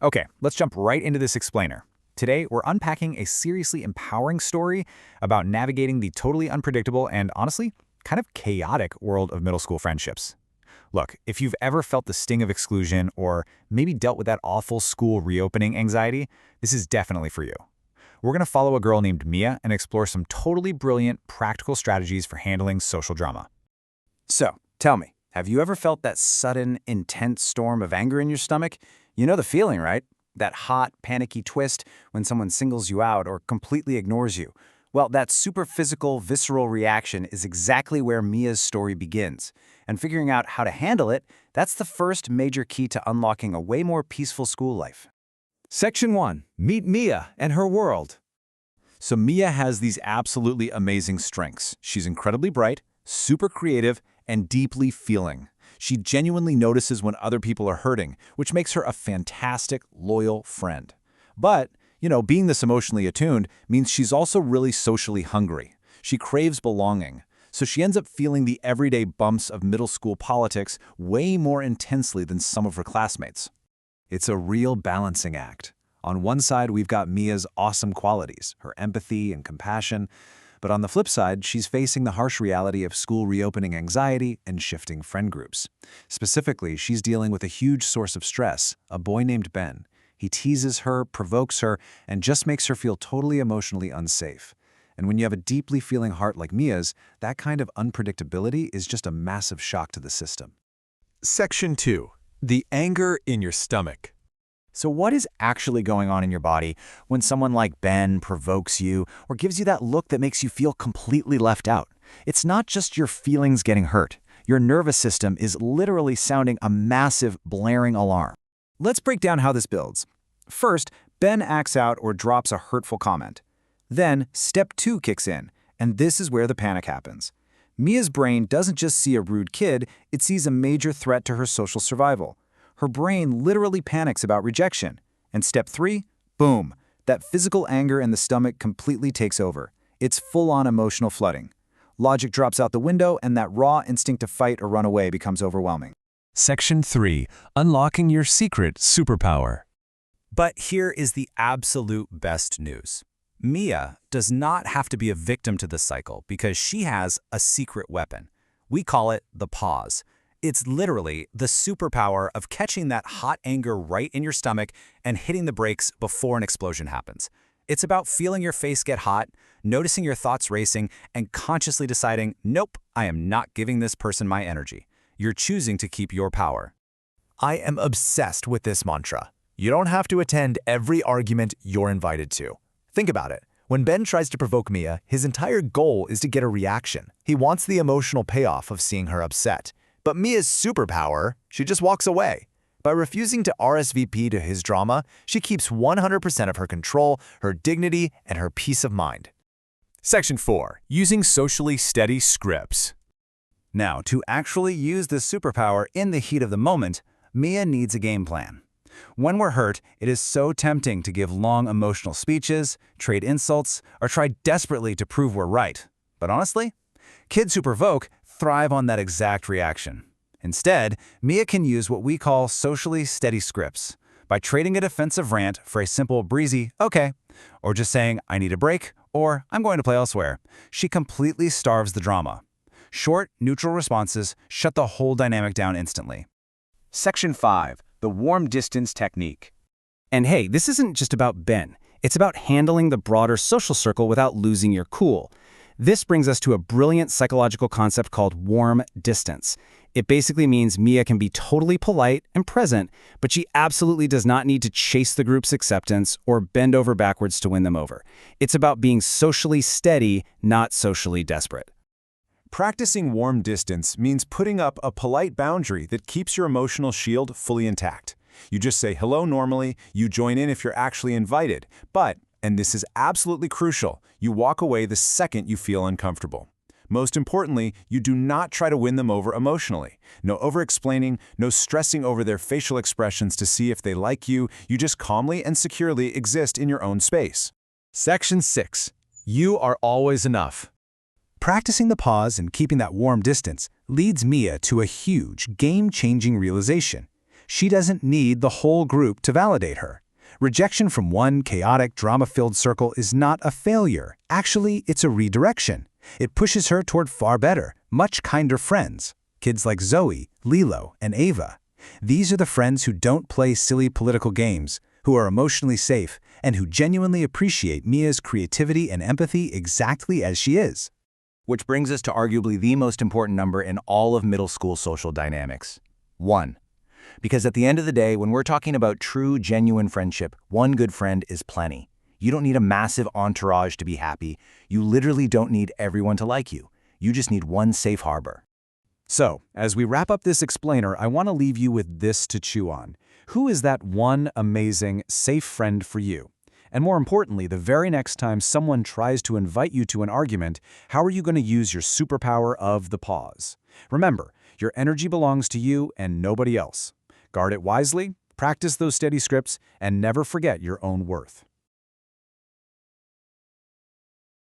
Okay, let's jump right into this explainer. Today, we're unpacking a seriously empowering story about navigating the totally unpredictable and, honestly, kind of chaotic world of middle school friendships. Look, if you've ever felt the sting of exclusion or maybe dealt with that awful school reopening anxiety, this is definitely for you. We're going to follow a girl named Mia and explore some totally brilliant, practical strategies for handling social drama. So, tell me, have you ever felt that sudden, intense storm of anger in your stomach? You know the feeling, right? That hot, panicky twist when someone singles you out or completely ignores you. Well, that super physical, visceral reaction is exactly where Mia's story begins. And figuring out how to handle it, that's the first major key to unlocking a way more peaceful school life. Section 1. Meet Mia and her world. So Mia has these absolutely amazing strengths. She's incredibly bright, super creative, and deeply feeling. She genuinely notices when other people are hurting, which makes her a fantastic, loyal friend. But, being this emotionally attuned means she's also really socially hungry. She craves belonging. So she ends up feeling the everyday bumps of middle school politics way more intensely than some of her classmates. It's a real balancing act. On one side, we've got Mia's awesome qualities, her empathy and compassion. But on the flip side, she's facing the harsh reality of school reopening anxiety and shifting friend groups. Specifically, she's dealing with a huge source of stress, a boy named Ben. He teases her, provokes her, and just makes her feel totally emotionally unsafe. And when you have a deeply feeling heart like Mia's, that kind of unpredictability is just a massive shock to the system. Section 2. The anger in your stomach. So what is actually going on in your body when someone like Ben provokes you or gives you that look that makes you feel completely left out? It's not just your feelings getting hurt. Your nervous system is literally sounding a massive, blaring alarm. Let's break down how this builds. First, Ben acts out or drops a hurtful comment. Then, step 2 kicks in, and this is where the panic happens. Mia's brain doesn't just see a rude kid, it sees a major threat to her social survival. Her brain literally panics about rejection. And step 3, boom, that physical anger in the stomach completely takes over. It's full-on emotional flooding. Logic drops out the window, and that raw instinct to fight or run away becomes overwhelming. Section 3. Unlocking your secret superpower. But here is the absolute best news. Mia does not have to be a victim to this cycle because she has a secret weapon. We call it the pause. It's literally the superpower of catching that hot anger right in your stomach and hitting the brakes before an explosion happens. It's about feeling your face get hot, noticing your thoughts racing, and consciously deciding, nope, I am not giving this person my energy. You're choosing to keep your power. I am obsessed with this mantra. You don't have to attend every argument you're invited to. Think about it. When Ben tries to provoke Mia, his entire goal is to get a reaction. He wants the emotional payoff of seeing her upset. But Mia's superpower, she just walks away. By refusing to RSVP to his drama, she keeps 100% of her control, her dignity, and her peace of mind. Section 4. Using socially steady scripts. Now, to actually use this superpower in the heat of the moment, Mia needs a game plan. When we're hurt, it is so tempting to give long emotional speeches, trade insults, or try desperately to prove we're right. But honestly, kids who provoke thrive on that exact reaction. Instead, Mia can use what we call socially steady scripts by trading a defensive rant for a simple breezy, okay, or just saying, I need a break, or I'm going to play elsewhere. She completely starves the drama. Short, neutral responses shut the whole dynamic down instantly. Section 5. The warm distance technique. And hey, this isn't just about Ben. It's about handling the broader social circle without losing your cool. This brings us to a brilliant psychological concept called warm distance. It basically means Mia can be totally polite and present, but she absolutely does not need to chase the group's acceptance or bend over backwards to win them over. It's about being socially steady, not socially desperate. Practicing warm distance means putting up a polite boundary that keeps your emotional shield fully intact. You just say hello normally, you join in if you're actually invited, but, and this is absolutely crucial, you walk away the second you feel uncomfortable. Most importantly, you do not try to win them over emotionally. No over-explaining, no stressing over their facial expressions to see if they like you. You just calmly and securely exist in your own space. Section 6. You are always enough. Practicing the pause and keeping that warm distance leads Mia to a huge, game-changing realization. She doesn't need the whole group to validate her. Rejection from one chaotic, drama-filled circle is not a failure. Actually, it's a redirection. It pushes her toward far better, much kinder friends. Kids like Zoe, Lilo, and Ava. These are the friends who don't play silly political games, who are emotionally safe, and who genuinely appreciate Mia's creativity and empathy exactly as she is. Which brings us to arguably the most important number in all of middle school social dynamics. 1. Because at the end of the day, when we're talking about true, genuine friendship, one good friend is plenty. You don't need a massive entourage to be happy. You literally don't need everyone to like you. You just need one safe harbor. So, as we wrap up this explainer, I want to leave you with this to chew on. Who is that one amazing, safe friend for you? And more importantly, the very next time someone tries to invite you to an argument, how are you going to use your superpower of the pause? Remember, your energy belongs to you and nobody else. Guard it wisely, practice those steady scripts, and never forget your own worth.